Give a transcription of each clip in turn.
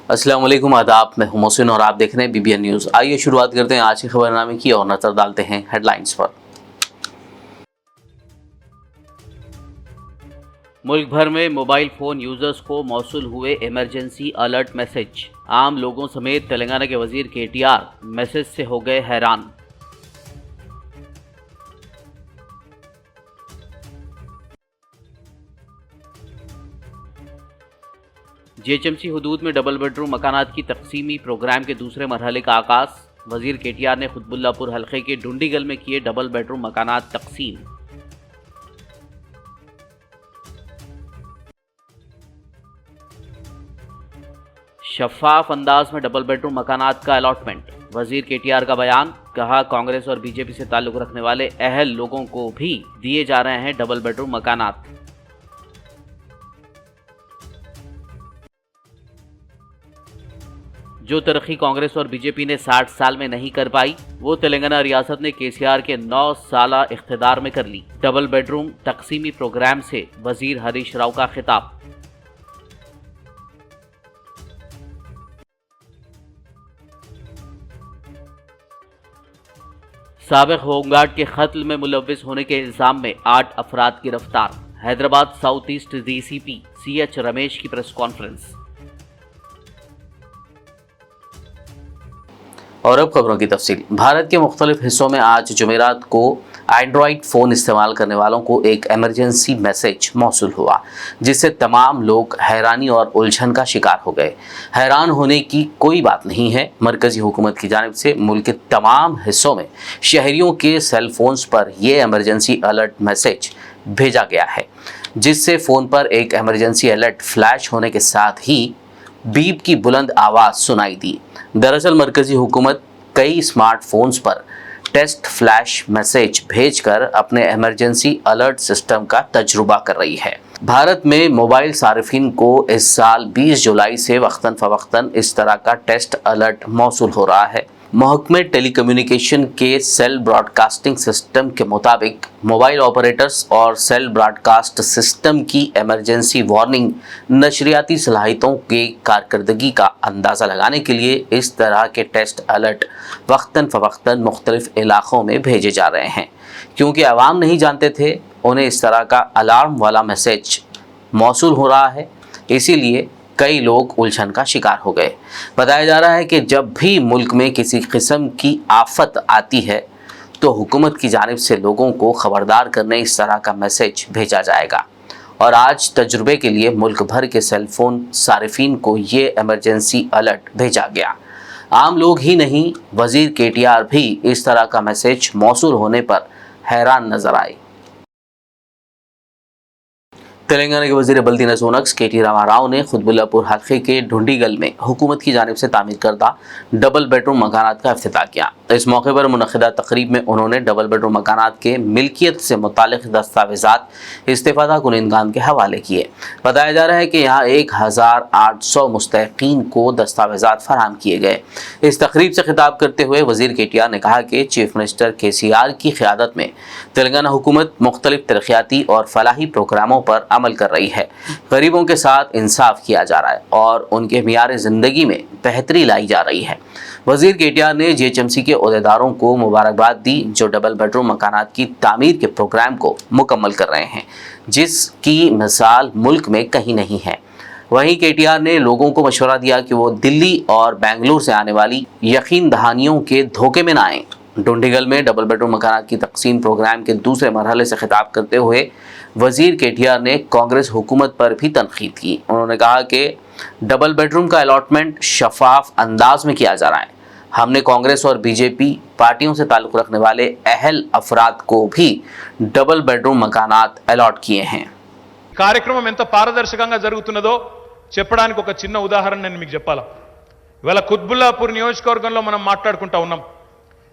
अस्सलाम वालेकुम, आदाब। मैं हूं मोहसिन और आप देख रहे हैं बीबीएन न्यूज़। आइए शुरुआत करते हैं आज की खबरनामे की और नजर डालते हैं हेडलाइंस पर। मुल्क भर में मोबाइल फोन यूजर्स को मौसूल हुए इमरजेंसी अलर्ट मैसेज। आम लोगों समेत तेलंगाना के वजीर KTR मैसेज से हो गए हैरान। GHMC हुदूद में डबल बेडरूम मकानात की तकसीमी प्रोग्राम के दूसरे मरहले का आगाज। वजीर KTR ने खुतबुल्लापुर हल्के के ढूंढीगल में किए डबल बेडरूम मकानात तकसीम। शफाफ अंदाज में डबल बेडरूम मकानात का अलॉटमेंट। वजीर KTR का बयान, कहा कांग्रेस और बीजेपी से ताल्लुक रखने वाले अहल लोगों को भी दिए जा रहे हैं डबल बेडरूम मकानात। जो तरक्की कांग्रेस और बीजेपी ने 60 साल में नहीं कर पाई, वो तेलंगाना रियासत ने KCR के 9 साला इख्तिदार में कर ली। डबल बेडरूम तकसीमी प्रोग्राम से वजीर हरीश राव का खिताब। साबिक होमगार्ड के कत्ल में मुलव्विस होने के इल्जाम में 8 अफराद गिरफ्तार। Hyderabad south east DCP CH Ramesh की प्रेस कॉन्फ्रेंस। और अब खबरों की तफसील। भारत के मुख्तलिफ हिस्सों में आज जुमेरात को एंड्रॉयड फ़ोन इस्तेमाल करने वालों को एक इमरजेंसी मैसेज मौसूल हुआ, जिससे तमाम लोग हैरानी और उलझन का शिकार हो गए। हैरान होने की कोई बात नहीं है। मरकज़ी हुकूमत की जानिब से मुल्क के तमाम हिस्सों में शहरियों के सेल फोन्स पर यह इमरजेंसी अलर्ट मैसेज भेजा गया है, जिससे फ़ोन पर एक इमरजेंसी अलर्ट फ्लैश होने के साथ ही बीप की बुलंद आवाज़ सुनाई दी। दरअसल मरकज़ी हुकूमत कई स्मार्टफोन्स पर टेस्ट फ्लैश मैसेज भेजकर अपने इमरजेंसी अलर्ट सिस्टम का तजुर्बा कर रही है। भारत में मोबाइल सारिफिन को इस साल 20 जुलाई से वक्तन फ़वक्तन इस तरह का टेस्ट अलर्ट मौसूल हो रहा है। महकमे टेलीकम्युनिकेशन के सेल ब्रॉडकास्टिंग सिस्टम के मुताबिक मोबाइल ऑपरेटर्स और सेल ब्रॉडकास्ट सिस्टम की इमरजेंसी वार्निंग नशरियाती सलाहियतों की कारकर्दगी का अंदाज़ा लगाने के लिए इस तरह के टेस्ट अलर्ट वक्तन फ़वक्तन मुख्तलिफ इलाक़ों में भेजे जा रहे हैं। क्योंकि आवाम नहीं जानते थे उन्हें इस तरह का अलार्म वाला मैसेज मौसूल हो रहा है, इसीलिए कई लोग उलझन का शिकार हो गए। बताया जा रहा है कि जब भी मुल्क में किसी किस्म की आफत आती है तो हुकूमत की जानिब से लोगों को खबरदार करने इस तरह का मैसेज भेजा जाएगा। और आज तजुर्बे के लिए मुल्क भर के सेलफोन सारिफीन को ये इमरजेंसी अलर्ट भेजा गया। आम लोग ही नहीं, वजीर KTR भी इस तरह का मैसेज मौसूल होने पर हैरान नजर आए। तेलंगाना के वज़ीर बल्दी नज़ोनक्स KT रामाराव ने खुतबुल्लापुर हल्के के ढूंढीगल में हुकूमत की जानिब से तामीर करदा डबल बेडरूम मकानात का इफ्तिताह किया। इस मौके पर मुनक़िदा तकरीब में उन्होंने डबल बेडरूम मकानात के मिल्कियत से मुतालिक दस्तावेज़ात इस्तिफ़ादा कुनिंदगान के हवाले किए। बताया जा रहा है कि यहाँ 1800 मुस्तहिक़ीन को दस्तावेज़ात फराहम किए गए। इस तकरीब से खिताब करते हुए वज़ीर KTR ने कहा कि चीफ मिनिस्टर KCR की क़यादत में तेलंगाना हुकूमत मुख्तलिफ तरक्याती और फलाही प्रोग्रामों पर अमल कर रही है। गरीबों के साथ इंसाफ किया जा रहा है और उनके मियार ज़िंदगी में बेहतरी लाई जा रही है। वज़ीर KTR ने GHMC के ओहदेदारों को मुबारकबाद दी, जो डबल बेडरूम मकानात की तामीर के प्रोग्राम को मुकम्मल कर रहे हैं, जिसकी मिसाल मुल्क में कहीं नहीं है। वहीं KTR ने लोगों को मशवरा दिया कि वो दिल्ली और बेंगलुरु से आने वाली यकीन दहानियों के धोखे में न आएँ। ढूंढीगल में डबल बेडरूम मकानात की तकसीम प्रोग्राम के दूसरे मरहले से खिताब करते हुए वज़ीर KTR ने कांग्रेस हुकूमत पर भी तनकीद की। उन्होंने कहा कि डबल बेडरूम का अलॉटमेंट शफाफ अंदाज में किया जा रहा है। हमने कांग्रेस और बीजेपी पार्टियों से ताल्लुक़ रखने वाले अहल अफराद को भी डबल बेडरूम मकानात अलॉट किए हैं। కార్యక్రమం ఎంత పారదర్శకంగా జరుగుతున్నదో చెప్పడానికి ఒక చిన్న ఉదాహరణ నేను మీకు చెప్పాలా. ఇవాళ కుత్బుల్లాపూర్ నియోజకవర్గంలో మనం మాట్లాడుకుంటా ఉన్నాం.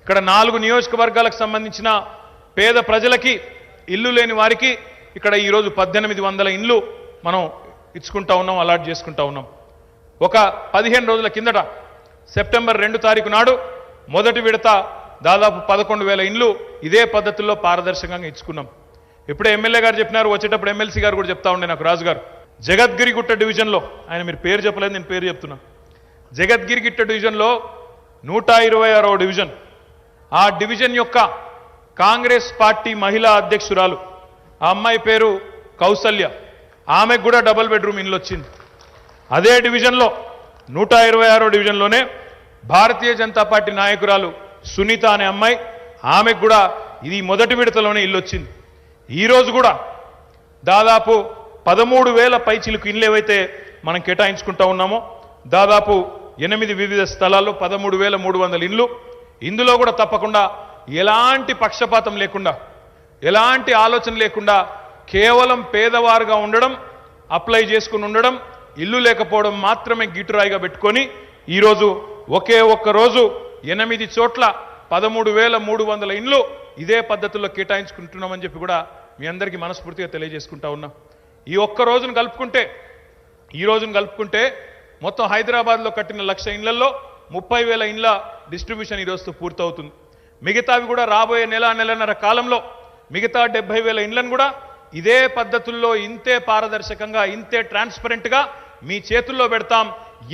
ఇక్కడ 4 నియోజకవర్గాలకు సంబంధించిన పేద ప్రజలకి ఇల్లు లేని వారికి ఇక్కడ ఈ రోజు 1800 ఇండ్లు మనం ఇచ్చుకుంటా ఉన్నాం, అలాట్ చేసుకుంటా ఉన్నాం. ఒక 15 రోజుల కిందట సెప్టెంబర్ 2 తారీఖు నాడు మొదటి విడత దాదాపు 11,000 ఇండ్లు ఇదే పద్ధతిలో పారదర్శకంగా ఇచ్చుకున్నాం. ఇప్పుడే ఎమ్మెల్యే గారు చెప్పినారు, వచ్చేటప్పుడు ఎమ్మెల్సీ గారు కూడా చెప్తా ఉండే నాకు, రాజు గారు, జగద్గిరిగుట్ట డివిజన్లో, ఆయన మీరు పేరు చెప్పలేదు, నేను పేరు చెప్తున్నా, జగద్గిరిగిట్ట డివిజన్లో 126వ డివిజన్, ఆ డివిజన్ యొక్క కాంగ్రెస్ పార్టీ మహిళా అధ్యక్షురాలు, ఆ అమ్మాయి పేరు కౌసల్య, ఆమెకు కూడా డబుల్ బెడ్రూమ్ ఇల్లు వచ్చింది. అదే డివిజన్లో 126వ డివిజన్లోనే భారతీయ జనతా పార్టీ నాయకురాలు సునీత అనే అమ్మాయి, ఆమెకు కూడా ఇది మొదటి విడతలోనే ఇల్లు వచ్చింది. ఈరోజు కూడా దాదాపు 13,000 పైచిలుకు ఇల్లు ఏవైతే మనం కేటాయించుకుంటా ఉన్నామో, దాదాపు 8 వివిధ స్థలాల్లో 13,300 ఇల్లు. ఇందులో కూడా తప్పకుండా ఎలాంటి పక్షపాతం లేకుండా, ఎలాంటి ఆలోచన లేకుండా కేవలం పేదవారుగా ఉండడం, అప్లై చేసుకుని ఉండడం, ఇల్లు లేకపోవడం మాత్రమే గిట్టురాయిగా పెట్టుకొని ఈరోజు ఒకే ఒక్క రోజు 8 చోట్ల 13,300 ఇండ్లు ఇదే పద్ధతుల్లో కేటాయించుకుంటున్నామని చెప్పి కూడా మీ అందరికీ మనస్ఫూర్తిగా తెలియజేసుకుంటా ఉన్నాం. ఈ ఒక్క రోజును కలుపుకుంటే మొత్తం హైదరాబాద్లో కట్టిన 1,00,000 ఇండ్లలో 30,000 ఇండ్ల డిస్ట్రిబ్యూషన్ ఈరోజుతో పూర్తవుతుంది. మిగతావి కూడా రాబోయే నెలన్నర కాలంలో మిగతా 70,000 ఇండ్లను కూడా ఇదే పద్ధతుల్లో ఇంతే పారదర్శకంగా, ఇంతే ట్రాన్స్పరెంట్గా మీ చేతుల్లో పెడతాం.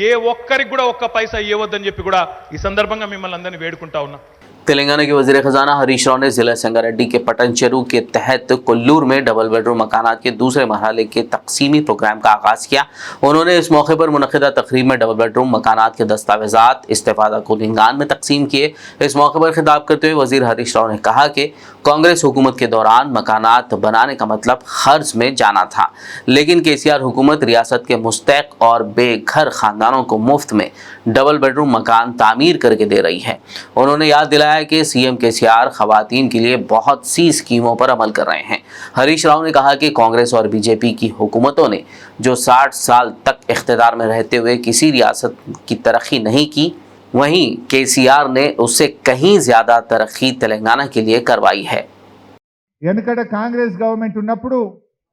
ఏ ఒక్కరికి కూడా ఒక్క పైసా ఇవ్వద్దని చెప్పి కూడా ఈ సందర్భంగా మిమ్మల్ని అందరినీ వేడుకుంటా ఉన్నా. तेलंगाना के वजीर खजाना हरीश राव ने जिला संगारेड्डी के पटनचेरू के तहत कोल्लूर में डबल बेडरूम मकानात के दूसरे मरहले के तकसीमी प्रोग्राम का आगाज किया। उन्होंने इस मौके पर मुनक़िदा तकरीब में डबल बेडरूम मकानात के दस्तावेजात इस्तेफादा कुलिंगान में तकसीम किए। इस मौके पर खिताब करते हुए वजीर हरीश राव ने कहा कि कांग्रेस हुकूमत के दौरान मकानात बनाने का मतलब खर्च में जाना था, लेकिन केसीआर हुकूमत रियासत के मुस्तैक और बेघर खानदानों को मुफ्त में डबल बेडरूम मकान तामीर करके दे रही है। उन्होंने याद दिलाया कि सीएम केसीआर खवातीन के लिए बहुत सी स्कीमों पर अमल कर रहे हैं। हरीश राव ने कहा कि कांग्रेस और बीजेपी की हुकूमतों ने जो 60 साल तक इख्तिदार में रहते हुए किसी रियासत की तरक्की नहीं की, वहीं केसीआर ने उससे कहीं ज्यादा तरक्की तेलंगाना के लिए करवाई है। ఎనకడ కాంగ్రెస్ గవర్నమెంట్ ఉన్నప్పుడు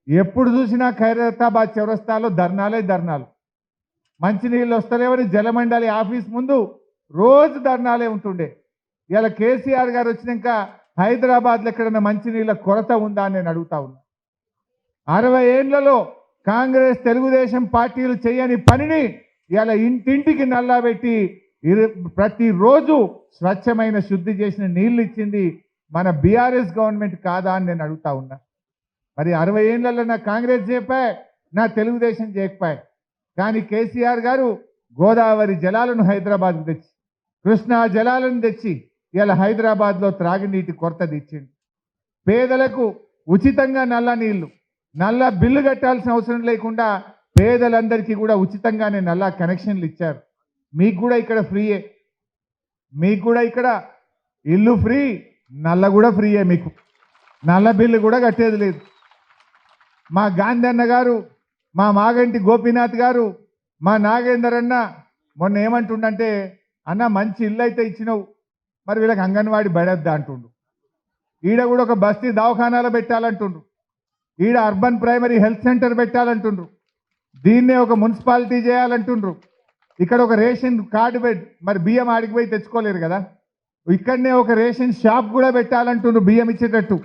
ఎప్పుడు చూసినా ఖైరతాబాద్ చౌరస్తాలో ధర్నాలు, మంచినీళ్ళు వస్తలేవని జలమండలి ఆఫీస్ ముందు రోజు ధర్నాలే ఉంటుండే. ఇలా కేసీఆర్ గారు వచ్చినాక హైదరాబాద్లో ఎక్కడన్నా మంచినీళ్ళ కొరత ఉందా అని నేను అడుగుతా ఉన్నా. 60 ఏళ్లలో కాంగ్రెస్ తెలుగుదేశం పార్టీలు చేయని పనిని ఇలా ఇంటింటికి నల్లా పెట్టి ప్రతిరోజు స్వచ్ఛమైన శుద్ధి చేసిన నీళ్లు ఇచ్చింది మన బీఆర్ఎస్ గవర్నమెంట్ కాదా అని నేను అడుగుతా ఉన్నా. మరి 60 ఏళ్లలో నా కాంగ్రెస్ చేయపాయ్, నా తెలుగుదేశం చేయకపోయాయి. కానీ కేసీఆర్ గారు గోదావరి జలాలను హైదరాబాద్కు తెచ్చి, కృష్ణా జలాలను తెచ్చి ఇలా హైదరాబాద్లో త్రాగునీటి కొరత తెచ్చింది. పేదలకు ఉచితంగా నల్ల బిల్లు కట్టాల్సిన అవసరం లేకుండా పేదలందరికీ కూడా ఉచితంగానే నల్ల కనెక్షన్లు ఇచ్చారు. మీకు కూడా ఇక్కడ ఫ్రీయే, మీకు కూడా ఇక్కడ ఇల్లు ఫ్రీ, నల్ల కూడా ఫ్రీయే. మీకు నల్ల బిల్లు కూడా కట్టేది లేదు. మా గాంధీ అన్న గారు, మా మాగంటి గోపీనాథ్ గారు, మా నాగేందర్ అన్న మొన్న ఏమంటుండంటే, అన్న మంచి ఇల్లు అయితే ఇచ్చినావు, మరి వీళ్ళకి అంగన్వాడీ బడద్దా అంటుండు. ఈడ కూడా ఒక బస్తీ దవాఖానాలు పెట్టాలంటుండ్రు, ఈడ అర్బన్ ప్రైమరీ హెల్త్ సెంటర్ పెట్టాలంటుండ్రు, దీన్నే ఒక మున్సిపాలిటీ చేయాలంటుండ్రు. ఇక్కడ ఒక రేషన్ కార్డు మరి బియ్యం ఆడికి పోయి తెచ్చుకోలేరు కదా, ఇక్కడనే ఒక రేషన్ షాప్ కూడా పెట్టాలంటుండ్రు బియ్యం ఇచ్చేటట్టు.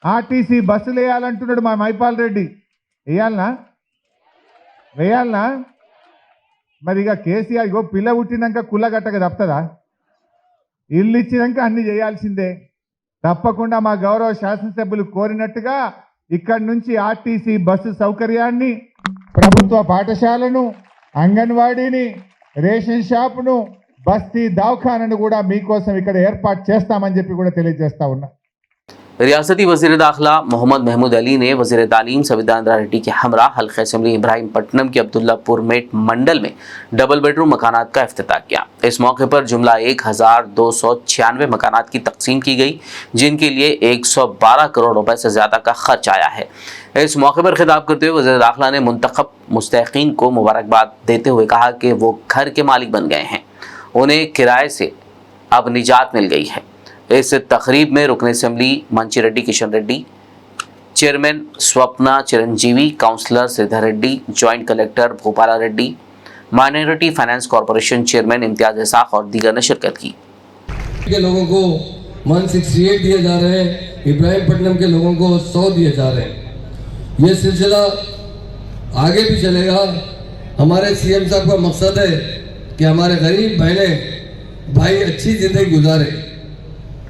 ఆర్టీసీ బస్సులు వేయాలంటున్నాడు మా మైపాల్ రెడ్డి. వేయాలనా? మరి ఇక కేసీఆర్ పిల్ల పుట్టినాక కుల్లగట్టక తప్పుతుందా? ఇల్లు ఇచ్చినాక అన్ని చేయాల్సిందే. తప్పకుండా మా గౌరవ శాసనసభ్యులు కోరినట్టుగా ఇక్కడి నుంచి ఆర్టీసీ బస్సు సౌకర్యాన్ని, ప్రభుత్వ పాఠశాలను, అంగన్వాడీని, రేషన్ షాపును, బస్తీ దవాఖానాను కూడా మీకోసం ఇక్కడ ఏర్పాటు చేస్తామని చెప్పి కూడా తెలియజేస్తా ఉన్నా. रियासती वज़ीर दाखिला मोहम्मद महमूद अली ने वज़ीर तालीम सवितांद्रा रेड्डी के हमरा हल्का असेंबली इब्राहिमपट्टनम के अब्दुल्लापुर मेट मंडल में डबल बेडरूम मकानात का इफ्तिताह किया। इस मौके पर जुमला 1296 मकानात की तकसीम की गई, जिनके लिए 112 करोड़ रुपए से ज़्यादा का खर्च आया है। इस मौके पर खिताब करते हुए वज़ीर दाखिला ने मुंतखब मुस्तहिकीन को मुबारकबाद देते हुए कहा कि वो घर के मालिक बन गए हैं, उन्हें किराए से अब निजात मिल गई है। इस तकरीब में रुकन assembly Manchi Reddy Kishan Reddy, chairman Swapna Chiranjeevi, councillor Sridhar Reddy, joint collector Bhopala Reddy, minority finance corporation chairman Imtiaz Ishaq और दीगर ने शिरकत की। के लोगों को 168 दिए जा रहे हैं, इब्राहिमपट्टनम के लोगों को 100 दिए जा रहे हैं। ये सिलसिला आगे भी चलेगा। हमारे सीएम साहब का मकसद है कि हमारे गरीब बहनें भाई अच्छी जिंदगी गुजारे।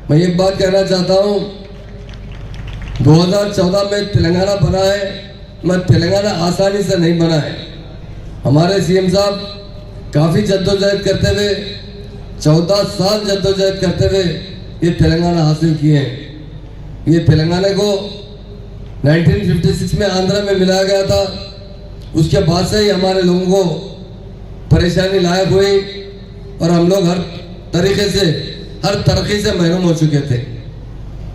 मैं एक बात कहना चाहता हूँ, 2014 में तेलंगाना बना है, मैं तेलंगाना आसानी से नहीं बना है। हमारे सीएम साहब काफ़ी जद्दोजहद करते हुए 14 साल जद्दोजहद करते हुए ये तेलंगाना हासिल किए हैं। ये तेलंगाना को 1956 में आंध्रा में मिलाया गया था। उसके बाद से ही हमारे लोगों को परेशानी लायक हुई और हम लोग हर तरीके से हर तरक्की से महरूम हो चुके थे।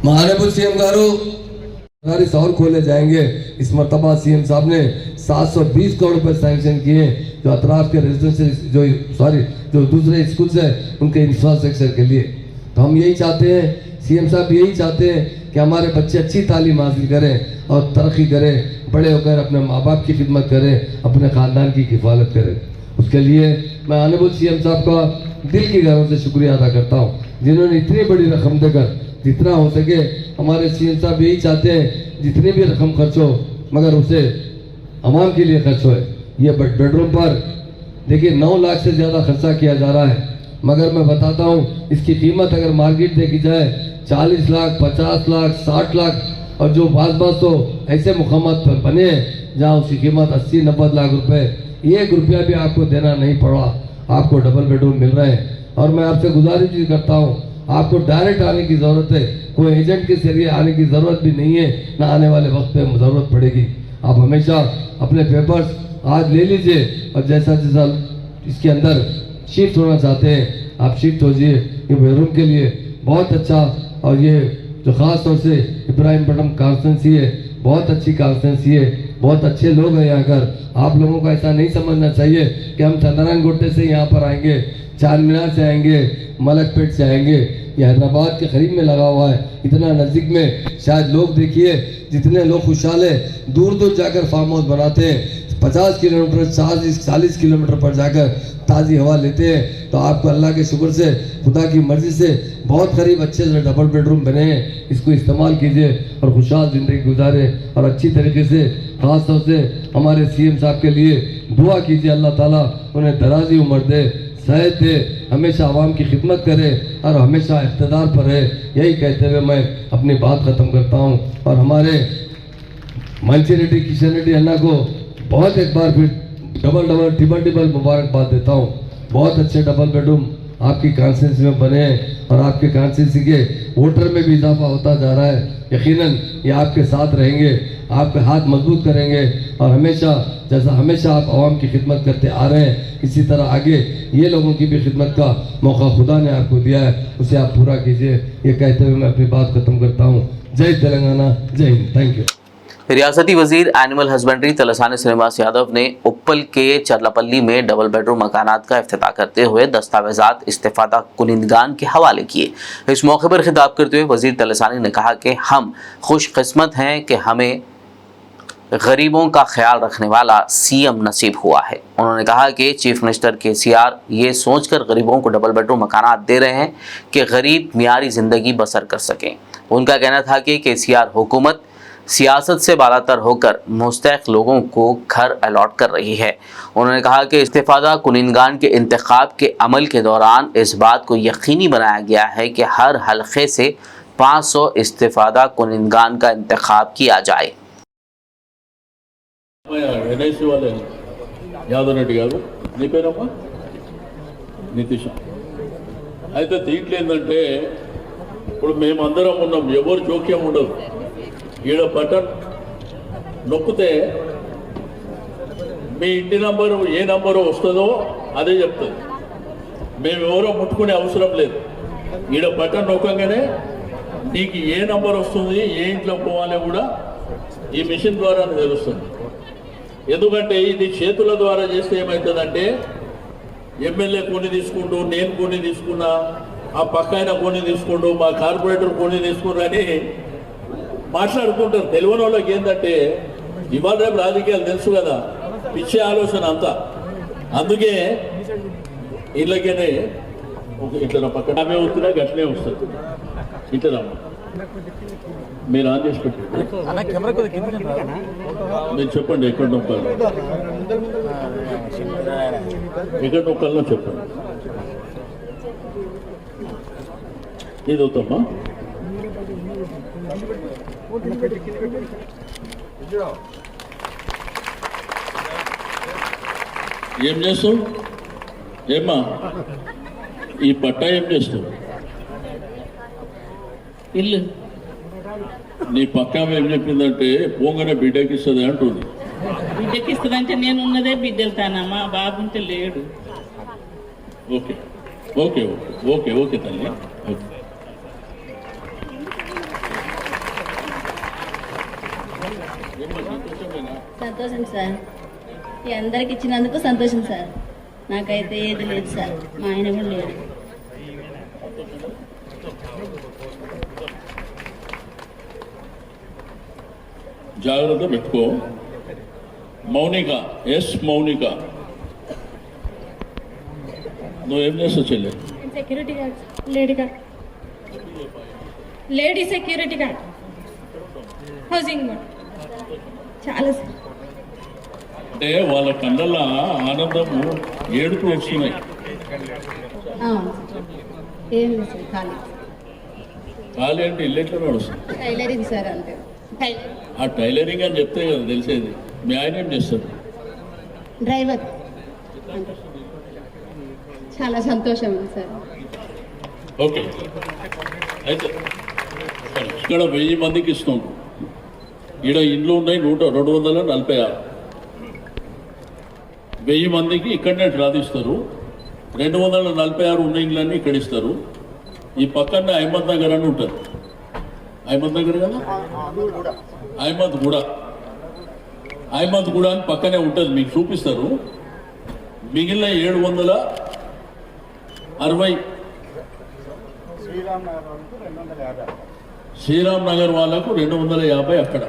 महानपुर सीएम गारू और खोले जाएंगे। इस मरतबा सीएम साहब ने 720 करोड़ रुपए सैंक्शन किए जो अतराफ के रेजिडेंशियल जो दूसरे स्कूल है उनके इंफ्रास्ट्रक्चर के लिए। तो हम यही चाहते हैं, सीएम साहब यही चाहते हैं कि हमारे बच्चे अच्छी तालीम हासिल करें और तरक्की करें, बड़े होकर अपने माँ बाप की खिदमत करें, अपने ख़ानदान की किफ़ालत करें। उसके लिए मैं ऑनरेबल सीएम साहब का दिल की गहराई से शुक्रिया अदा करता हूँ, जिन्होंने इतनी बड़ी रकम देकर जितना हो सके। हमारे सीएम साहब यही चाहते हैं जितनी भी रकम खर्च हो मगर उसे आवाम के लिए खर्च होए। ये बेडरूम पर देखिए 9 लाख से ज़्यादा खर्चा किया जा रहा है, मगर मैं बताता हूँ इसकी कीमत अगर मार्केट देखी जाए 40 लाख, 50 लाख, 60 लाख और जो बास तो ऐसे मुकामात बने हैं जहाँ उसकी कीमत 80-90 लाख रुपए, 1 रुपया भी आपको देना नहीं पड़ा, आपको डबल बेडरूम मिल रहे हैं। और मैं आपसे गुजारिश भी करता हूँ, आपको डायरेक्ट आने की ज़रूरत है, कोई एजेंट के जरिए आने की ज़रूरत भी नहीं है, ना आने वाले वक्त पे ज़रूरत पड़ेगी। आप हमेशा अपने पेपर्स आज ले लीजिए और जैसा जैसा इसके अंदर शिफ्ट होना चाहते हैं आप शिफ्ट हो जाइए। ये बेडरूम के लिए बहुत अच्छा, और ये जो ख़ास तौर से इब्राहिमपट्टनम कॉन्स्टिट्यूंसी है, बहुत अच्छी कॉन्स्टिट्यूंसी है, बहुत अच्छे लोग हैं यहाँ कर। आप लोगों को ऐसा नहीं समझना चाहिए कि हम चंद्रायन गोटे से यहाँ पर आएंगे, चार मीनार से आएंगे, मलकपेट से आएंगे। ये हैदराबाद के करीब में लगा हुआ है, इतना नज़दीक में। शायद लोग देखिए जितने लोग खुशहाल है दूर दूर जाकर फार्म हाउस बनाते हैं, 50 किलोमीटर 40 किलोमीटर पर जाकर ताज़ी हवा लेते हैं। तो आपको अल्लाह के शुक्र से, खुदा की मर्जी से बहुत करीब अच्छे से डबल बेडरूम बने हैं, इसको इस्तेमाल कीजिए और खुशहाल ज़िंदगी गुजारे और अच्छी तरीके से। ख़ास तौर से हमारे सीएम साहब के लिए दुआ कीजिए, अल्लाह ताला उन्हें दराजी उम्र दे, सेहत दे, हमेशा आवाम की खिदमत करे और हमेशा इक़्तिदार पर है। यही कहते हुए मैं अपनी बात ख़त्म करता हूँ और हमारे मंची रेड्डी किशन रेड्डी अन्ना को बहुत एक बार फिर ट्रिपल मुबारकबाद देता हूँ। बहुत अच्छे डबल बेडरूम आपकी कॉन्स्टिट्यूंसी में बने हैं और आपके कॉन्स्टिट्यूंसी के वोटर में भी इजाफा होता जा रहा है। यकीनन ये आपके साथ रहेंगे, आपके हाथ मजबूत करेंगे और हमेशा जैसा हमेशा आप आवाम की खिदमत करते आ रहे हैं, इसी तरह आगे ये लोगों की भी खिदमत का मौका खुदा ने आपको दिया है, उसे आप पूरा कीजिए। ये कहते हुए मैं अपनी बात खत्म करता हूँ। जय तेलंगाना, जय हिंद, थैंक यू। रियासती वजीर एनिमल हस्बेंड्री तलसानी श्रीनिवास यादव ने उप्पल के चरलापल्ली में डबल बेडरूम मकानात का इफ्तिताह करते हुए दस्तावेजात इस्तेफादा कुनिंदगान के हवाले किए। इस मौके पर खिताब करते हुए वजीर तलसानी ने कहा कि हम खुशकिस्मत हैं कि हमें गरीबों का ख्याल रखने वाला सीएम नसीब हुआ है। उन्होंने कहा कि चीफ मिनिस्टर KCR ये सोचकर गरीबों को डबल बेडरूम मकानात दे रहे हैं कि गरीब मियारी ज़िंदगी बसर कर सकें। उनका कहना था कि KCR हुकूमत सियासत से बालातर होकर मुस्तहक लोगों को घर अलॉट कर रही है। उन्होंने कहा कि इस्तेफादा कुनिंदगान के इंतखाब के अमल के दौरान इस बात को यकीनी बनाया गया है कि हर हलक़े से 500 इस्तेफादा कुनिंदगान का इंतखाब किया जाए। NIC वाले యాదవ్ రెడ్డి గారు, నీ పేరమ్మా నితీష్. అయితే దీంట్లో ఏంటంటే ఇప్పుడు మేమందరం ఉన్నాం, ఎవరు జోక్యం ఉండదు. ఈడ బటన్ నొక్కితే మీ ఇంటి నంబరు ఏ నంబరు వస్తుందో అదే చెప్తుంది. మేము ఎవరో ముట్టుకునే అవసరం లేదు. ఈడ బటన్ నొక్కగానే నీకు ఏ నంబర్ వస్తుంది, ఏ ఇంట్లో పోవాలో కూడా ఈ మిషన్ ద్వారా తెలుస్తుంది. ఎందుకంటే ఇది చేతుల ద్వారా చేస్తే ఏమవుతుందంటే ఎమ్మెల్యే కొన్ని తీసుకుంటూ, నేను కొన్ని తీసుకున్నా, ఆ పక్క ఆయన కొన్ని తీసుకుంటూ, మా కార్పొరేటర్ కొన్ని తీసుకున్నారని మాట్లాడుకుంటారు. తెలియని వాళ్ళకి ఏంటంటే ఇవాళ రేపు రాజకీయాలు తెలుసు కదా, పిచ్చే ఆలోచన అంతా. అందుకే ఇళ్ళకేనే ఇట్లా పక్కన ఆమె వస్తున్నా గట్లనే వస్తుంది. ఇట్లా మీరు ఆన్ చేసి పెట్టండి. మీరు చెప్పండి ఎక్కడ నొక్కాలి, ఎక్కడ నొక్కాలో చెప్పండి. ఇది అవుతామా? ఏం చేస్తావు ఏమ్మా? ఈ పట్టా ఏం చేస్తావు? ఇల్లు నీ పక్కా ఏం చెప్పిందంటే పోగానే బిడ్డకి ఇస్తుంది అంటుంది. బిడ్డకి ఇస్తుందంటే నేను ఉన్నదే బిడ్డలుతానమ్మా, బాబు ఉంటే లేడు. Okay okay okay okay okay తల్లి. ఓకే సంతోషం సార్, ఈ అందరికి ఇచ్చినందుకు సంతోషం సార్. నాకైతే ఏది లేదు సార్, మా ఆయన కూడా లేడు. జాగ్రత్త పెట్టుకో. మౌనిక, ఎస్ మౌనిక, నువ్వేం చేస్తావు చెల్లె? Security guard, lady guard, lady security guard, housing board. చాలా సార్. అంటే వాళ్ళ కళ్ళల్లో ఆనందము ఏడుపు వస్తున్నాయి. ఏం లేదు సార్, ఖాళీ ఖాళీ అంటే ఇల్లు ఎట్లా నడుస్తుంది? టైలరింగ్ సార్, అంతే. ఆ టైలరింగ్ అని చెప్తే కదా తెలిసేది. మీ ఆయన ఏం చేస్తారు? డ్రైవర్. చాలా సంతోషం సార్. ఓకే, అయితే ఇక్కడ 1000 మందికి ఇస్తాం. ఈడ ఇండ్లు ఉన్నాయి 246. 1000 మందికి ఇక్కడనే రాదిస్తారు. 246 ఉన్న ఇండ్లన్నీ ఇక్కడ ఇస్తారు. ఈ పక్కనే అహ్మద్ నగర్ అని ఉంటుంది. అహ్మద్ నగర్ కదా, అహ్మద్ గూడ అని పక్కనే ఉంటుంది, మీకు చూపిస్తారు. మిగిలిన 760 శ్రీరామ్ నగర్ వాళ్ళకు 250 అక్కడ,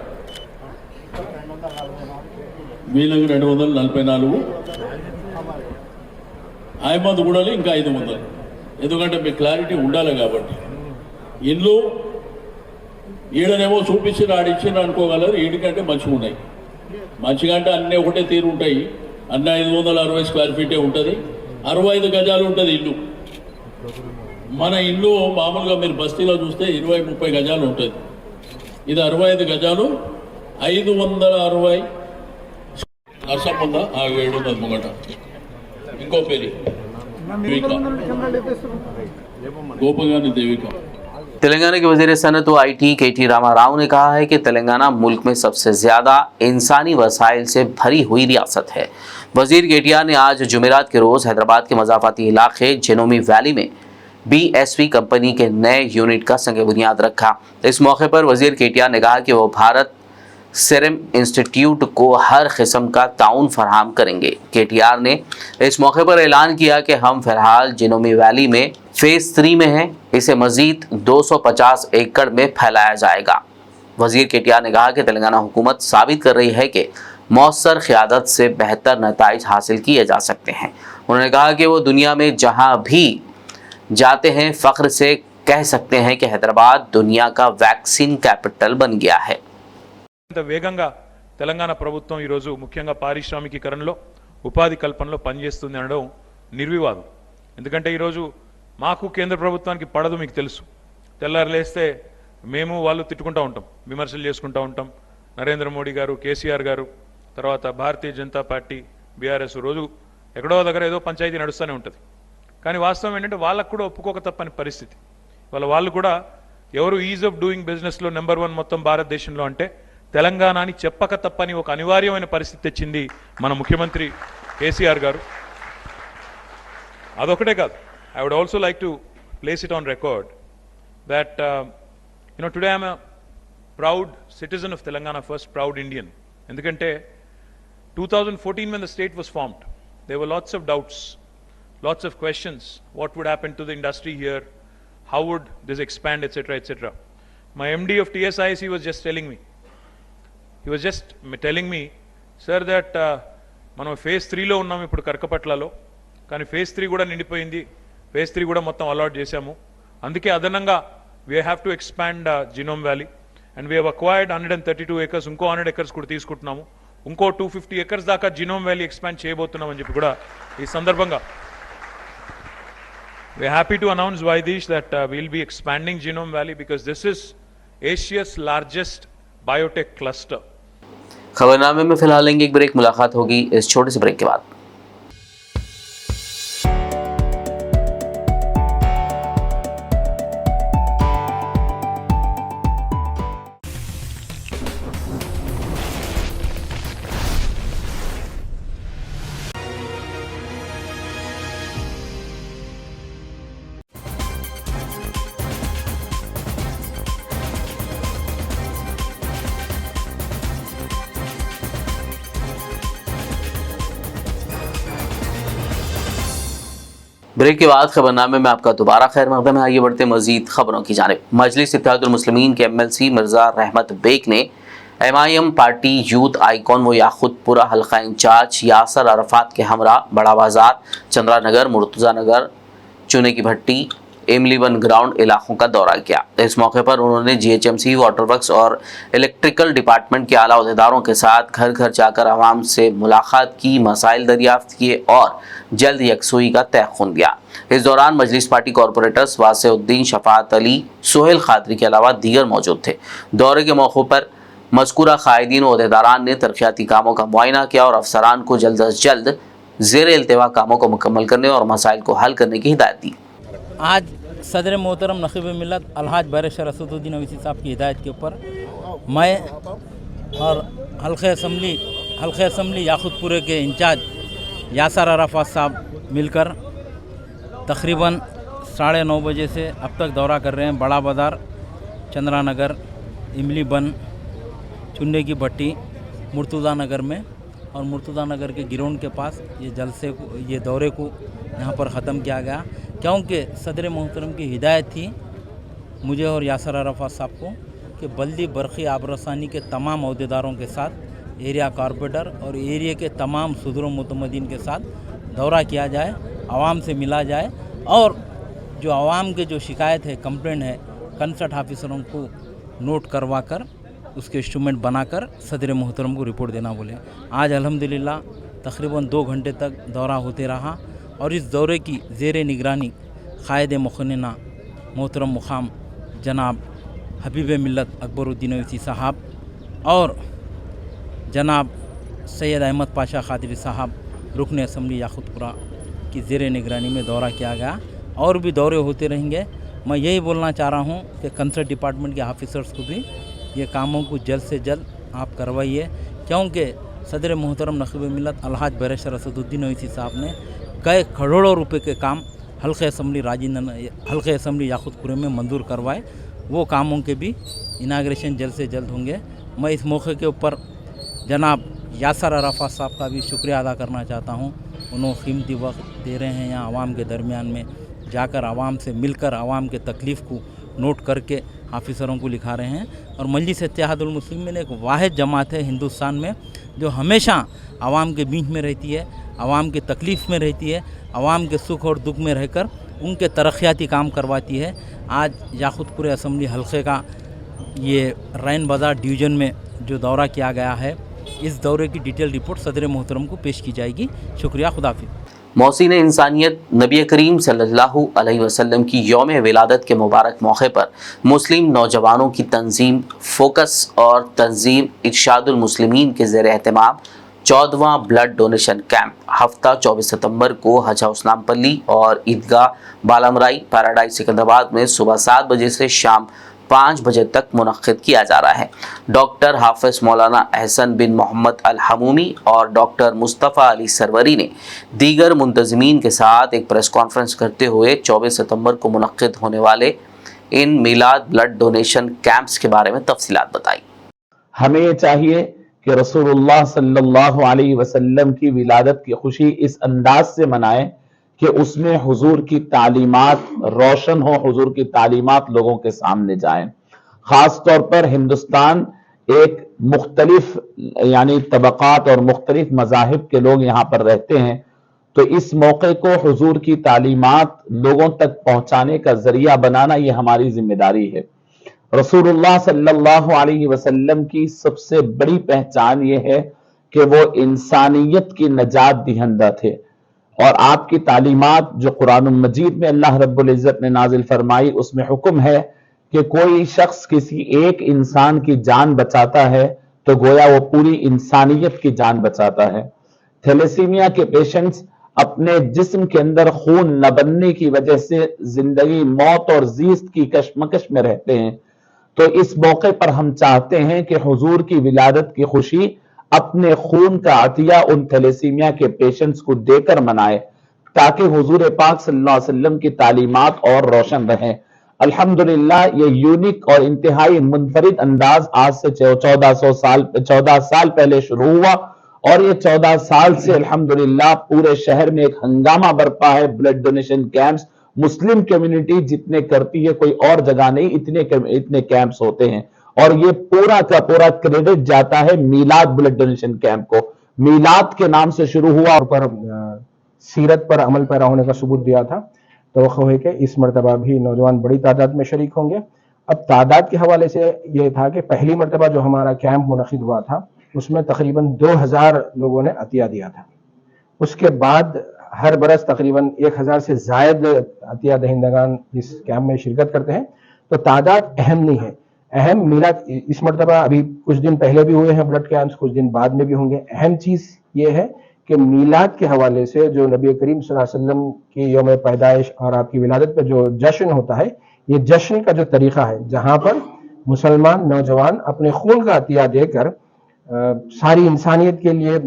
వీళ్ళకి 244. అహ్మద్ గూడలో ఇంకా 500. ఎందుకంటే మీకు క్లారిటీ ఉండాలి కాబట్టి. ఇల్లు ఈడనేమో చూపించి ఆడిచ్చిన అనుకోగలరు. ఈడికంటే మంచిగా ఉన్నాయి. మంచిగా అంటే అన్నీ ఒకటే తీరు ఉంటాయి. అన్నీ 560 స్క్వేర్ ఫీటే ఉంటుంది. 65 గజాలు ఉంటుంది ఇల్లు. మన ఇల్లు మామూలుగా మీరు బస్తీలో చూస్తే 20-30 గజాలు ఉంటుంది. ఇది 65 గజాలు, 560. నర్సం ఉందా? 700 ముంగట. ఇంకో పేరు గోపగాని దేవిక. तेलंगाना के वज़ीर सनत व IT KT रामाराव ने कहा है कि तेलंगाना मुल्क में सबसे ज़्यादा इंसानी वसाइल से भरी हुई रियासत है। वज़ीर केटीआर ने आज जुमेरात के रोज़ हैदराबाद के मज़ाफ़ाती इलाके जिनोमी वैली में BSV कंपनी के नए यूनिट का संग बुनियाद रखा। इस मौके पर वज़ीर केटीआर ने कहा कि वो भारत सीरम इंस्टीट्यूट को हर किस्म का ताउन फराहम करेंगे। केटीआर ने इस मौके पर ऐलान किया कि हम फ़िलहाल जिनोमी वैली में फेज़ 3 में हैं, इसे मज़ीद 250 एकड़ में फैलाया जाएगा। वज़ीर केटीआर ने कहा कि तेलंगाना हुकूमत साबित कर रही है कि मौसर क़यादत से बेहतर नताइज हासिल किए जा सकते हैं। उन्होंने कहा कि वो दुनिया में जहाँ भी जाते हैं फ़ख्र से कह सकते हैं कि हैदराबाद दुनिया का वैक्सीन कैपिटल बन गया है। ఇంత వేగంగా తెలంగాణ ప్రభుత్వం ఈరోజు ముఖ్యంగా పారిశ్రామికీకరణలో ఉపాధి కల్పనలో పనిచేస్తుంది అనడం నిర్వివాదం. ఎందుకంటే ఈరోజు మాకు కేంద్ర ప్రభుత్వానికి పడదు, మీకు తెలుసు. తెల్లారు లేస్తే మేము వాళ్ళు తిట్టుకుంటూ ఉంటాం, విమర్శలు చేసుకుంటూ ఉంటాం. నరేంద్ర మోడీ గారు, కేసీఆర్ గారు, తర్వాత భారతీయ జనతా పార్టీ, బీఆర్ఎస్ రోజు ఎక్కడో దగ్గర ఏదో పంచాయతీ నడుస్తూనే ఉంటుంది. కానీ వాస్తవం ఏంటంటే వాళ్ళకు కూడా ఒప్పుకోక తప్పని పరిస్థితి. వాళ్ళు కూడా ఎవరు ఈజ్ ఆఫ్ డూయింగ్ బిజినెస్లో నెంబర్ 1 మొత్తం భారతదేశంలో అంటే తెలంగాణని చెప్పక తప్పని ఒక అనివార్యమైన పరిస్థితి తెచ్చింది మన ముఖ్యమంత్రి కేసీఆర్ గారు. అదొకటే కాదు, I would also like to place it on record that today I am a proud citizen of Telangana, first proud Indian. Endukante 2014 when the state was formed, there were lots of doubts, lots of questions. What would happen to the industry here? How would this expand, etc., etc. My MD of TSIC was just telling me, sir, that మనం phase 3లో ఉన్నాం ఇప్పుడు కర్కపట్లలో, కానీ phase 3 కూడా నిండిపోయింది. phase 3 కూడా మొత్తం allot చేశాము. అందుకే అదనంగా we have to expand Genome Valley, and we have acquired 132 acres. Unko 100 acres కూడా తీసుకుంటున్నాము. ఇంకో 250 acres దాకా Genome Valley expand చేయబోతున్నామని చెప్పి కూడా ఈ సందర్భంగా we are happy to announce, Vaidesh, that we will be expanding Genome Valley because this is Asia's largest biotech cluster. खबरनामे में फिलहाल लेंगे एक ब्रेक। मुलाकात होगी इस छोटे से ब्रेक के बाद। ब्रेक के बाद खबरनामे में आपका दोबारा खैर मकदम है। आइए बढ़ते मजीद खबरों की जानिब। मजलिस इत्तेहादुल मुस्लिमीन के MLC मिर्जा रहमत बेग ने MIM पार्टी यूथ आइकॉन व याखुतपुरा हल्का इंचार्ज यासर अरफात के हमरा बड़ा बाजार, चंद्रा नगर, मुर्तज़ा नगर, चूने की भट्टी, इमली बन ग्राउंड इलाकों का दौरा किया। इस मौके पर उन्होंने GHMC, वाटर वर्क्स और इलेक्ट्रिकल डिपार्टमेंट के आला अहदेदारों के साथ घर घर जाकर आवाम से मुलाकात की, मसाइल दरियाफ्त किए और जल्द यकसुई का तयक़ुन दिया। इस दौरान मजलिस पार्टी कॉरपोरेटर्स वासिउद्दीन, शफात अली, सोहेल खादरी के अलावा दीगर मौजूद थे। दौरे के मौके पर मज़कूरा कायदीन व अहदेदारान ने तरक्याती कामों का मुआयना किया और अफसरान को जल्द अज जल्द ज़ेर इल्तिवा कामों को मुकम्मल करने और मसाइल को हल करने की हिदायत दी। आज सदर मोहतरम नक़ीब मिल्लत अलहाज बैरिस्टर असदुद्दीन अवैसी साहब की हिदायत के ऊपर मैं और हल्के असम्बली याखुतपुरे के इंचार्ज यासर अरफात साहब मिलकर तकरीबन 9:30 बजे से अब तक दौरा कर रहे हैं। बड़ा बाज़ार, चंद्रा नगर, इमली बन, चुन्ने की भट्टी, मुर्तज़ा नगर में और मुर्तज़ा नगर के ग्राउंड के पास ये जलसे को, ये दौरे को यहाँ पर ख़त्म किया गया, क्योंकि सदर मोहतरम की हिदायत थी मुझे और यासर अरफात साहब को कि बल्दी बरक़ी आबरसानी के तमाम अहदेदारों के साथ एरिया कॉरपोरेटर और एरिया के तमाम सदर मुतमदीन के साथ दौरा किया जाए, आवाम से मिला जाए और जो आवाम के जो शिकायत है, कंप्लेंट है, कंसर्ट ऑफिसरों को नोट करवा कर उसके इंस्ट्रूमेंट बनाकर सदर मोहतरम को रिपोर्ट देना बोले। आज अल्हम्दुलिल्लाह तकरीबन 2 घंटे तक दौरा होते रहा और इस दौरे की ज़ेर निगरानी क़ायद मुखन्ना मोहतरम मुक़ाम जनाब हबीब मिल्लत अकबरुद्दीन अवैसी साहब और जनाब सैयद अहमद पाशा खादरी साहब रुकन असम्बली याखुतपुरा की ज़ेर निगरानी में दौरा किया गया और भी दौरे होते रहेंगे। मैं यही बोलना चाह रहा हूँ कि कंसर्ट डिपार्टमेंट के ऑफिसर्स को भी ये कामों को जल्द से जल्द आप करवाइए, क्योंकि सदर मोहतरम नक़ीब मिल्लत अलहाज बैरिस्टर असदुद्दीन अवैसी साहब ने कई करोड़ों रुपए के काम हल्के असम्बली याखुतपुरे में मंजूर करवाए। वो कामों के भी इनाग्रेशन जल्द से जल्द होंगे। मैं इस मौके के ऊपर जनाब यासर अरफात साहब का भी शुक्रिया अदा करना चाहता हूँ। उन्होंने कीमती वक्त दे रहे हैं यहाँ आवाम के दरमियान में जाकर आवाम से मिलकर आवाम के तकलीफ़ को नोट करके ऑफिसरों को लिखा रहे हैं। और मजलिस इत्तेहादुल मुस्लिमीन एक वाहिद जमात है हिंदुस्तान में जो हमेशा आवाम के बीच में रहती है, आवाम की तकलीफ़ में रहती है, आवाम के सुख और दुख में रहकर उनके तरक्याती काम करवाती है। आज याखुतपुर असम्बली हल्के का ये रैन बाज़ार डिवीज़न में जो दौरा किया गया है, इस दौरे की डिटेल रिपोर्ट सदर मोहतरम को पेश की जाएगी। शुक्रिया, खुदाफिज़। मौसीन इंसानियत नबी करीम सल्लल्लाहु अलैहि वसल्लम की यौम विलादत के मुबारक मौके पर मुस्लिम नौजवानों की तंजीम फोकस और तंजीम इरशादुल मुस्लिमीन के ज़ेर एहतमाम 14वां ब्लड डोनेशन कैंप हफ्ता 24 सितंबर को हज हाउस नामपल्ली और ईदगाह बालामराई पैराडाइज सिकंदराबाद में सुबह 7 बजे से शाम 5 बजे तक मुनक्किद किया जा रहा है। डॉक्टर हाफिज मौलाना अहसन बिन मोहम्मद अल हमूमी और डॉक्टर मुस्तफ़ा अली सरवरी ने दीगर मुंतज़मीन के साथ एक प्रेस कॉन्फ्रेंस करते हुए 24 सितंबर को मुनक्किद होने वाले इन मिलाद ब्लड डोनेशन कैंप्स के बारे में तफसीलात बताई। हमें ये चाहिए कि रसूलुल्लाह सल्लल्लाहु अलैहि वसल्लम की विलादत की खुशी इस अंदाज से मनाएं कि उसमें हुजूर की तालीमात रोशन हो, हुजूर की तालीमात लोगों के सामने जाएं। खास तौर पर हिंदुस्तान एक मुख्तलिफ यानी तबकात और मुख्तलिफ मज़ाहिब के लोग यहाँ पर रहते हैं, तो इस मौके को हुजूर की तालीमात लोगों तक पहुंचाने का जरिया बनाना ये हमारी जिम्मेदारी है। रसूलुल्लाह सल्लल्लाहु अलैहि वसल्लम की सबसे बड़ी पहचान ये है कि वो इंसानियत की नजात दहिंदा थे, और आपकी तालीमात जो कुरान मजीद में अल्लाह रब्बुल इज्जत ने नाजिल फरमाई, उसमें हुक्म है कि कोई शख्स किसी एक इंसान की जान बचाता है तो गोया वो पूरी इंसानियत की जान बचाता है। थैलेसीमिया के पेशेंट्स अपने जिस्म के अंदर खून न बनने की वजह से जिंदगी, मौत और जीस्त की कशमकश में रहते हैं। तो इस मौके पर हम चाहते हैं कि हुजूर की विलादत की खुशी अपने खून का अतिया उन थैलेसीमिया के पेशेंट्स को देकर मनाए, ताकि हुजूर पाक सल्लल्लाहु अलैहि वसल्लम की तालीमात और रोशन रहें। अल्हम्दुलिल्लाह ये यूनिक और इंतहाई मुनफरिद अंदाज आज से 14 साल पहले शुरू हुआ, और ये 14 साल से अल्हम्दुलिल्लाह पूरे शहर में एक हंगामा बरपा है। Blood donation camps Muslim community जितने करती है कोई और जगह नहीं, इतने कैंप्स होते हैं, और ये पूरा का पूरा क्रेडिट जाता है मीलाद ब्लड डोनेशन कैंप को। मीलाद के नाम से शुरू हुआ और पर सीरत पर अमल पैरा होने का सबूत दिया था। तो है कि इस मरतबा भी नौजवान बड़ी तादाद में शरीक होंगे। अब तादाद के हवाले से ये था कि पहली मरतबा जो हमारा कैंप मुनक़िद हुआ था उसमें तकरीबन 2000 लोगों ने अतिया दिया था। उसके बाद हर बरस तकरीबन 1000 से ज़ायद अतिया दहिंदगान इस कैंप में शिरकत करते हैं। तो तादाद अहम नहीं है, अहम मिलाद इस मरतबा अभी कुछ दिन पहले भी हुए हैं ब्लड कैंप्स, कुछ दिन बाद में भी होंगे। अहम चीज़ ये है कि मीलाद के हवाले से जो नबी करीम सल्लल्लाहु अलैहि वसल्लम की यौम पैदाइश और आपकी विलादत पे जो जश्न होता है, ये जश्न का जो तरीक़ा है जहाँ पर मुसलमान नौजवान अपने खून का अतिया देकर सारी इंसानियत के लिए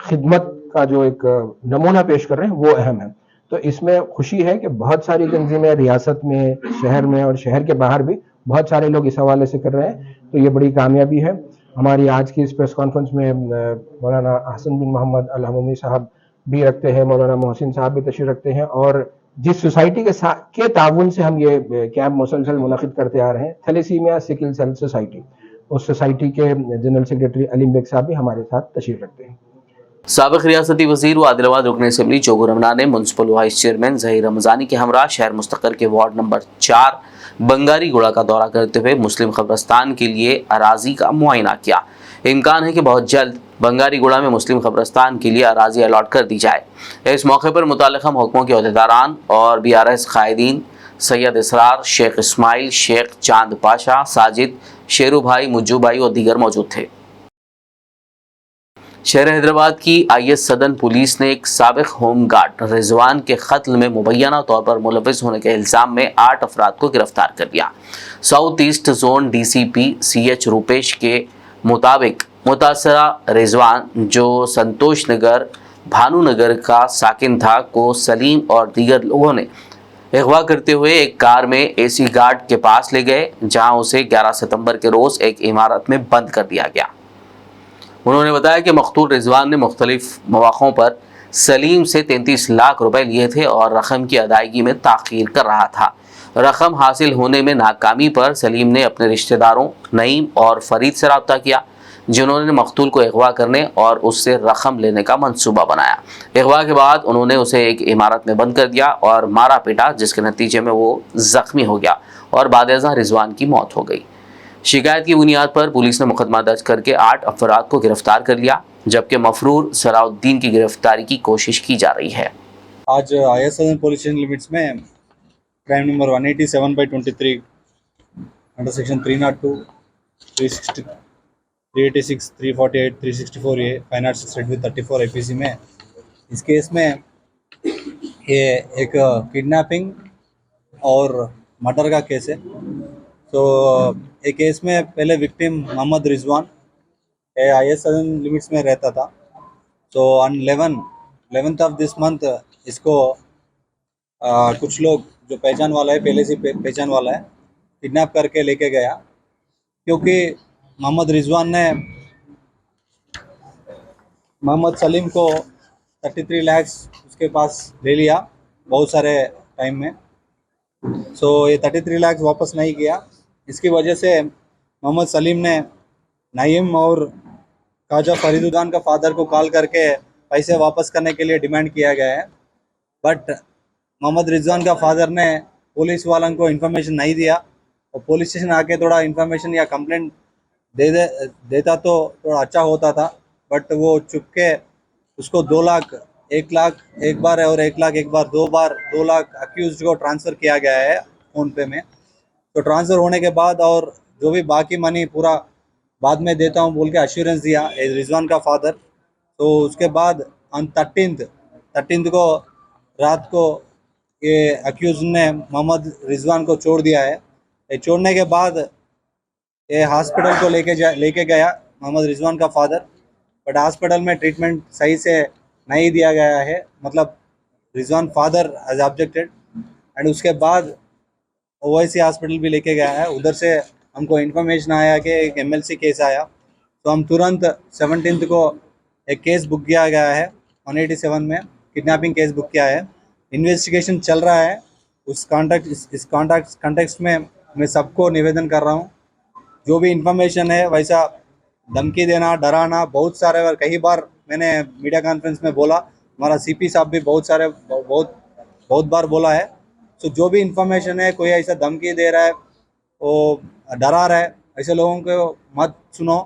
खिदमत का जो एक नमूना पेश कर रहे हैं, वो अहम है। तो इसमें खुशी है कि बहुत सारी तंजीमें रियासत में, शहर में और शहर के बाहर भी बहुत सारे लोग इस हवाले से कर रहे हैं, तो ये बड़ी कामयाबी है। हमारी आज की इस प्रेस कॉन्फ्रेंस में मौलाना हसन बिन मोहम्मद अल हमूमी साहब भी रखते हैं, मौलाना मोहसिन साहब भी तशरीफ रखते हैं, और जिस सोसाइटी के ताउन से हम ये कैंप मुसलसल मुनक़िद करते आ रहे हैं, थैलेसीमिया सिकल सेल सोसाइटी, उस सोसाइटी के जनरल सेक्रेटरी अलीम बेग साहब भी हमारे साथ तशरीफ रखते हैं। साबिक़ रियासती वज़ीर व आदिलाबाद रुकन असम्बली जोगू रमना ने municipal vice chairman Zaheer Ramzani के हमरा शहर मुस्तक़र के वार्ड नंबर 4 बंगारी गुड़ा का दौरा करते हुए मुस्लिम कब्रस्तान के लिए अराजी का मुआयना किया। इम्कान है कि बहुत जल्द बंगारी गुड़ा में मुस्लिम कब्रस्तान के लिए अराजी अलॉट कर दी जाए। इस मौके पर मुताल्लिक़ा महकमों के अहदेदारान और BRS कायदीन सैयद इसरार, शेख इस्माइल, शेख चांद पाशा, साजिद, शेरू भाई, मुज्जू भाई और दीगर मौजूद थे। शहर हैदराबाद की IS सदन पुलिस ने एक साबिक़ होमगार्ड रिजवान के कत्ल में मुबैना तौर पर मुलविस होने के इल्ज़ाम में 8 अफराद को गिरफ्तार कर लिया। South east zone DCP CH Rupesh के मुताबिक मुतासरा रिजवान, जो संतोष नगर भानुनगर का साकिन था, को सलीम और दीगर लोगों ने अगवा करते हुए एक कार में AC गार्ड के पास ले गए, जहां उसे 11 सितंबर के रोज़ एक इमारत में बंद कर दिया गया। उन्होंने बताया कि मकतूल रिजवान ने मुख्तलिफ मौक़ों पर सलीम से 33 लाख रुपए लिए थे और रकम की अदायगी में ताख़ीर कर रहा था। रकम हासिल होने में नाकामी पर सलीम ने अपने रिश्तेदारों नईम और फरीद से रब्ता किया, जिन्होंने मकतूल को अगवा करने और उससे रकम लेने का मंसूबा बनाया। अगवा के बाद उन्होंने उसे एक इमारत में बंद कर दिया और मारा पीटा, जिसके नतीजे में वो ज़ख्मी हो गया और बादशाह रिजवान की मौत हो गई। शिकायत की बुनियाद पर पुलिस ने मुकदमा दर्ज करके 8 अफराद को गिरफ्तार कर लिया, जबकि मफरूर सलाउद्दीन की गिरफ्तारी की कोशिश की जा रही है। आज IS सदन पुलिस स्टेशन लिमिट्स में crime number 187/23 under section 302, 360, 386, 348, 364A 506/34 IPC में इस केस में ये एक किडनैपिंग और मर्डर का केस है। तो एक केस में पहले विक्टिम मोहम्मद रिजवान IS सदन लिमिट्स में रहता था। तो on 11th of this month इसको कुछ लोग जो पहचान वाला है, पहले से पहचान वाला है, किडनैप करके लेके गया, क्योंकि मोहम्मद रिजवान ने मोहम्मद सलीम को 33 लाख उसके पास ले लिया बहुत सारे टाइम में। सो ये 33 लाख वापस नहीं किया। इसकी वजह से मोहम्मद सलीम ने नईम और ख्वाजा फरीदुद्दीन का फादर को कॉल करके पैसे वापस करने के लिए डिमांड किया गया है। बट मोहम्मद रिजवान का फादर ने पुलिस वालों को इन्फॉर्मेशन नहीं दिया और पुलिस स्टेशन आके थोड़ा इन्फॉर्मेशन या कंप्लेंट देता तो थोड़ा अच्छा होता था। बट वो चुप के उसको 2 लाख 1 लाख एक बार और 1 लाख एक बार 2 बार 2 लाख अक्यूज को ट्रांसफ़र किया गया है फ़ोन पे में। तो ट्रांसफ़र होने के बाद और जो भी बाकी मनी पूरा बाद में देता हूँ बोल के अश्योरेंस दिया रिजवान का फादर। तो उसके बाद ऑन 13th को रात को ये अक्यूज ने मोहम्मद रिजवान को छोड़ दिया है। ये छोड़ने के बाद ये हॉस्पिटल को लेके गया मोहम्मद रिजवान का फादर, बट हॉस्पिटल में ट्रीटमेंट सही से नहीं दिया गया है, मतलब Rizwan father has objected. And उसके बाद ओवैसी हॉस्पिटल भी लेके गया है। उधर से हमको इन्फॉर्मेशन आया कि एक MLC केस आया, तो हम तुरंत 17th को एक केस बुक किया गया है 187 में, किडनैपिंग केस बुक किया है। इन्वेस्टिगेशन चल रहा है। इस कॉन्टेक्स्ट में मैं सबको निवेदन कर रहा हूँ, जो भी इंफॉर्मेशन है वैसा धमकी देना, डराना, बहुत सारे बार कई बार मैंने मीडिया कॉन्फ्रेंस में बोला, हमारा CP साहब भी बहुत बार बोला है। तो जो भी इंफॉर्मेशन है, कोई ऐसा धमकी दे रहा है, वो डरा रहा है, ऐसे लोगों को मत सुनो,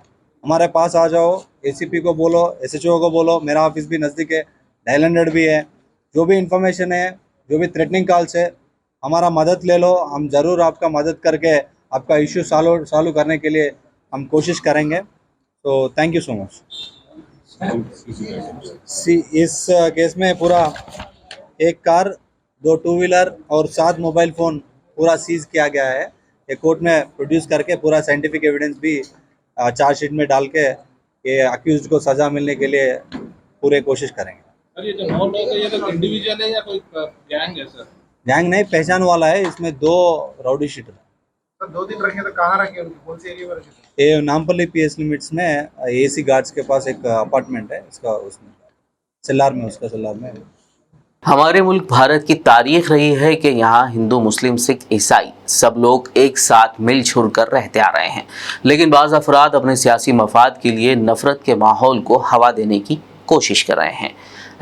हमारे पास आ जाओ, ACP को बोलो, SHO को बोलो, मेरा ऑफिस भी नज़दीक है, डायल 100 भी है। जो भी इंफॉर्मेशन है, जो भी थ्रेटनिंग कॉल्स है, हमारा मदद ले लो, हम ज़रूर आपका मदद करके आपका इश्यू सॉल्व करने के लिए हम कोशिश करेंगे। तो थैंक यू सो मच। इस केस में पूरा एक कार, 2 2 व्हीलर और 7 मोबाइल फ़ोन पूरा सीज किया गया है। ये कोर्ट में प्रोड्यूस करके पूरा साइंटिफिक एविडेंस भी चार्जशीट में डाल के ये अक्यूज्ड को सज़ा मिलने के लिए पूरे कोशिश करेंगे। सर, ये जो 9 लोग है, ये तो इंडिविजुअल है या कोई गैंग है सर? गैंग नहीं, पहचान वाला है। इसमें 2 राउडी शीटर है। सर 2 दिन रखे तो कहाँ रखे उनको, कौन से एरिया में रखे? ये नामपल्ली PS लिमिट्स में AC गार्ड्स के पास एक अपार्टमेंट है, उसका उसमें सेल्लार में, उसका सेल्लार में। हमारे मुल्क भारत की तारीख रही है कि यहाँ हिंदू, मुस्लिम, सिख, ईसाई सब लोग एक साथ मिलजुल कर रहते आ रहे हैं, लेकिन बाज़ अफराद अपने सियासी मफाद के लिए नफरत के माहौल को हवा देने की कोशिश कर रहे हैं।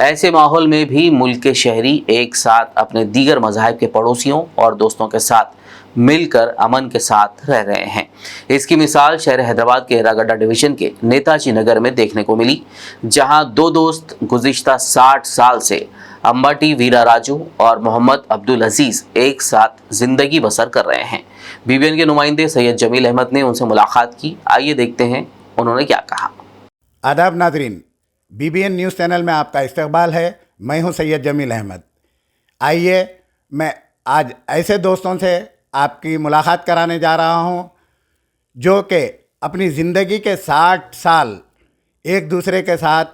ऐसे माहौल में भी मुल्क के शहरी एक साथ अपने दीगर मज़ाहिब के पड़ोसियों और दोस्तों के साथ मिलकर अमन के साथ रह रहे हैं। इसकी मिसाल शहर हैदराबाद के एरागड्डा डिवीज़न के नेताजी नगर में देखने को मिली, जहां 2 दोस्त गुज़िश्ता 60 साल से अंबाटी वीरा राजू और मोहम्मद अब्दुल अजीज़ एक साथ ज़िंदगी बसर कर रहे हैं। BBN के नुमाइंदे सैयद जमील अहमद ने उनसे मुलाकात की। आइए देखते हैं उन्होंने क्या कहा। आदाब नाजरीन, BBN न्यूज़ चैनल में आपका इस्तकबाल है। मैं हूं सैयद जमील अहमद। आइए, मैं आज ऐसे दोस्तों से आपकी मुलाकात कराने जा रहा हूं जो कि अपनी ज़िंदगी के 60 साल एक दूसरे के साथ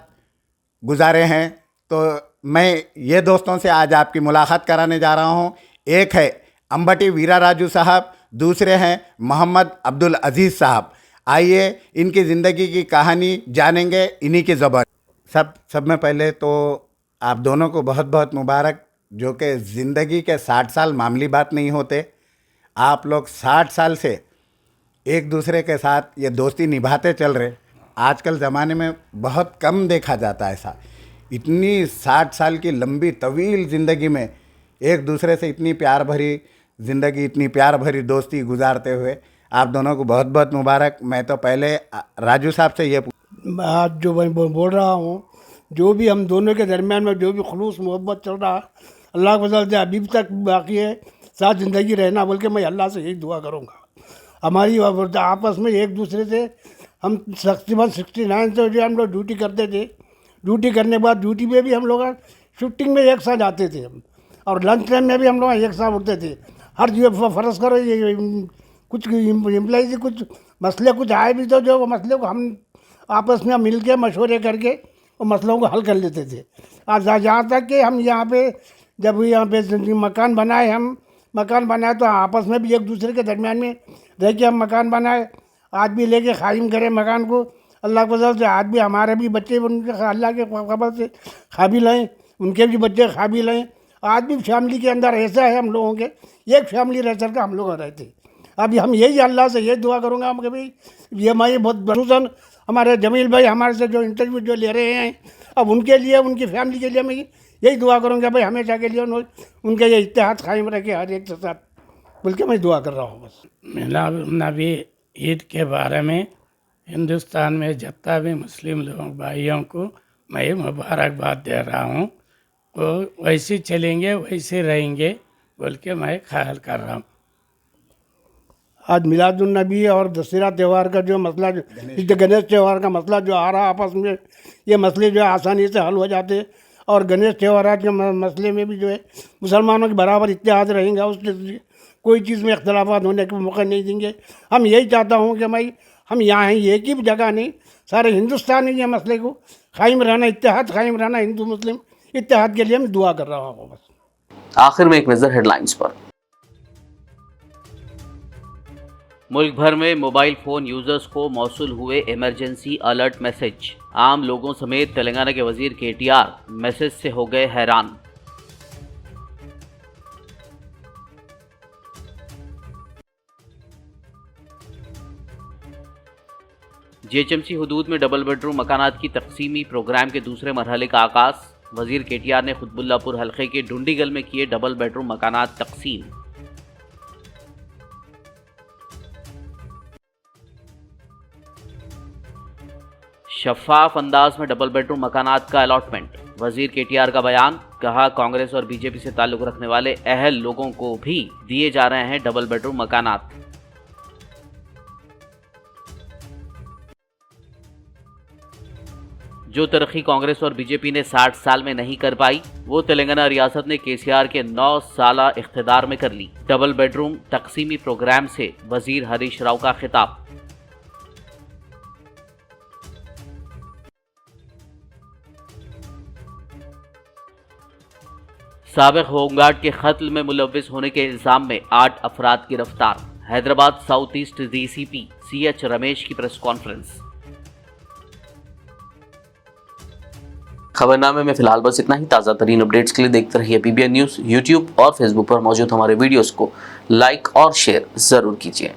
गुजारे हैं। तो मैं ये दोस्तों से आज आपकी मुलाकात कराने जा रहा हूं। एक है अंबाटी वीरा राजू साहब, दूसरे हैं मोहम्मद अब्दुल अजीज़ साहब। आइए इनकी ज़िंदगी की कहानी जानेंगे इन्हीं की ज़बान। सब में पहले तो आप दोनों को बहुत बहुत मुबारक, जो कि ज़िंदगी के 60 साल मामूली बात नहीं होते। आप लोग 60 साल से एक दूसरे के साथ ये दोस्ती निभाते चल रहे। आजकल ज़माने में बहुत कम देखा जाता है ऐसा। इतनी 60 साल की लंबी तवील ज़िंदगी में एक दूसरे से इतनी प्यार भरी ज़िंदगी, इतनी प्यार भरी दोस्ती गुजारते हुए आप दोनों को बहुत बहुत मुबारक। मैं तो पहले राजू साहब से ये आज जो मैं बोल रहा हूँ, जो भी हम दोनों के दरमियान में जो भी खुलूस मोहब्बत चल रहा, अल्लाह के फज़ल से अभी तक बाकी है, साथ ज़िंदगी रहना बोल के मैं अल्लाह से यही दुआ करूँगा। हमारी आपस में एक दूसरे से हम तकरीबन 69 से जो हम लोग ड्यूटी करते थे, ड्यूटी करने के बाद ड्यूटी में भी हम लोग शिफ्टिंग में एक साथ जाते थे हम, और लंच टाइम में भी हम लोग एक साथ उठते थे। हर जो फ़र्ज़ करो ये कुछ एम्प्लॉई से कुछ मसले कुछ आए भी तो जो मसले को हम आपस में मिल के मशवरे करके वो मसलों को हल कर लेते थे। आज जहाँ तक कि हम यहाँ पे जब यहाँ पे मकान बनाए, हम मकान बनाए तो आपस में भी एक दूसरे के दरमियान में रह के हम मकान बनाए। आज भी लेके कायम करें मकान को अल्लाह के फज़ल से। आज भी हमारे भी बच्चे उनके अल्लाह के क़बल से काबिल हैं, उनके भी बच्चे काबिल हैं। आज भी फैमिली के अंदर ऐसा है, हम लोगों के एक फैमिली रह कर के हम लोग रहते। अभी हम यही अल्लाह से ये दुआ करूँगा हम कि भाई ये हमारी बहुत खसूसन हमारे जमील भाई हमारे से जो इंटरव्यू जो ले रहे हैं, अब उनके लिए, उनकी फैमिली के लिए मैं यही दुआ करूँगा भाई हमेशा के लिए उनके ये इत्तेहाद कायम रखे हर एक के साथ, बोल के मैं दुआ कर रहा हूँ बस। मिलाद नबी ईद के बारे में हिंदुस्तान में जितना भी मुस्लिम लोग भाइयों को मैं मुबारकबाद दे रहा हूँ। वो वैसे चलेंगे वैसे रहेंगे बोल के मैं ख्याल कर रहा हूँ। आज मिलादुन्नबी और दशहरा त्यौहार का जो मसला, गणेश त्यौहार का मसला जो आ रहा आपस में, ये मसले जो है आसानी से हल हो जाते। और गणेश त्यौहार के मसले में भी जो है मुसलमानों के बराबर इत्तेहाद रहेंगे, उससे कोई चीज़ में इख्तलाफात होने का मौका नहीं देंगे। हम यही चाहता हूँ कि भाई हम यहाँ हैं, एक ही जगह नहीं, सारे हिंदुस्तान में ये मसले को कायम रहना, इत्तेहाद कायम रहना, हिंदू मुस्लिम इत्तेहाद के लिए मैं दुआ कर रहा हूँ बस। आखिर में एक नज़र हेडलाइंस पर। मुल्क भर में मोबाइल फोन यूजर्स को मौसूल हुए इमरजेंसी अलर्ट मैसेज। आम लोगों समेत तेलंगाना के वजीर KTR मैसेज से हो गए हैरान। GHMC हुदूद में डबल बेडरूम मकानात की तकसीमी प्रोग्राम के दूसरे मरहले का आगाज। वजीर KTR ने खुतबुल्लापुर हल्के के डुंडीगल में किए डबल बेडरूम मकानात तकसीम। शफाफ अंदाज में डबल बेडरूम मकानात का अलॉटमेंट। वजीर KTR का बयान, कहा कांग्रेस और बीजेपी से ताल्लुक रखने वाले अहल लोगों को भी दिए जा रहे हैं डबल बेडरूम मकानात। जो तरक्की कांग्रेस और बीजेपी ने 60 साल में नहीं कर पाई, वो तेलंगाना रियासत ने KCR के 9 साला इख्तिदार में कर ली। डबल बेडरूम तकसीमी प्रोग्राम से वजीर हरीश राव का खिताब। साबिक होमगार्ड के कत्ल में मुलव्विस होने के इल्जाम में 8 अफराद गिरफ्तार। Hyderabad south east DCP CH Ramesh की प्रेस कॉन्फ्रेंस। खबरनामे में फिलहाल बस इतना ही। ताज़ा तरीन अपडेट्स के लिए देखते रहिए PBN न्यूज़। यूट्यूब और फेसबुक पर मौजूद हमारे वीडियोस को लाइक और शेयर ज़रूर कीजिए।